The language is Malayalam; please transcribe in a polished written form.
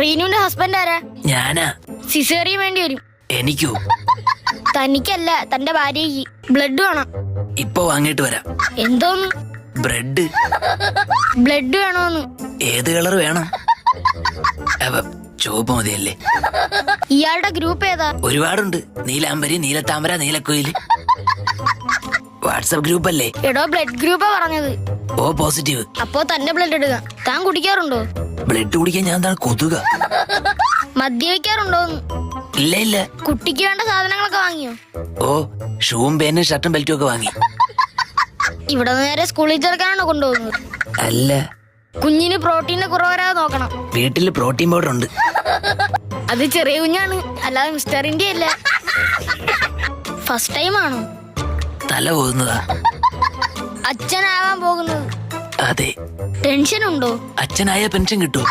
റീനുവിന്റെ ഹസ്ബൻഡ് ആരാ? ഞാനാ. സിസേറിയൻ വേണ്ടി വരും. എനിക്കോ? തനിക്കല്ല, തന്റെ ഭാര്യയ്ക്ക്. ബ്ലഡ് വേണം. ഇപ്പൊ വാങ്ങിട്ട് വരാം. എന്തോന്ന്? ബ്രെഡ്. ബ്ലഡ് വേണോന്ന്? ഏത് കളർ വേണം? ചുവപ്പ് മതിയല്ലേ? ഇയാളുടെ ഗ്രൂപ്പ് ഏതാ? ഒരുപാടുണ്ട്. നീലാംബരി, നീലത്താമര, നീലക്കുയില്. വാട്സപ്പ് ഗ്രൂപ്പ് അല്ലേ? എടോ, ബ്ലഡ് ഗ്രൂപ്പാ പറഞ്ഞത്. O positive. അപ്പോ തന്നെ ബ്ലഡ് എടുക്ക. താൻ കുടിക്കാറുണ്ടോ? ബ്ലഡ് കുടിക്കാൻ ഞാൻ എന്താണ് കൊതുക? മദ്യപിക്കാറുണ്ടോന്ന്? ഇല്ല ഇല്ല. കുട്ടിക്ക് വേണ്ട സാധനങ്ങളൊക്കെ വാങ്ങിയോ? ഓ, ഷൂവും പേനും ഷർട്ടും ബെൽറ്റും ഒക്കെ വാങ്ങി. ഇവിടെ നേരെ സ്കൂളിൽ ചേർക്കാനാണോ കൊണ്ടുപോകുന്നത്? അല്ല, കുഞ്ഞിന് പ്രോട്ടീന്റെ കുറവ് വരാതെ നോക്കണം. വീട്ടില് പ്രോട്ടീൻ പൗഡർ ഉണ്ട്. അത് ചെറിയ കുഞ്ഞാണ്, അല്ലാതെ മിസ്റ്റർ ഇന്ത്യ അല്ല. ഫസ്റ്റ് ടൈം ആണോ? തല പോകുന്നതാ. അച്ഛനാവാൻ പോകുന്നത്? അതെ. ടെൻഷൻ ഉണ്ടോ? അച്ഛനായ പെൻഷൻ കിട്ടുമോ?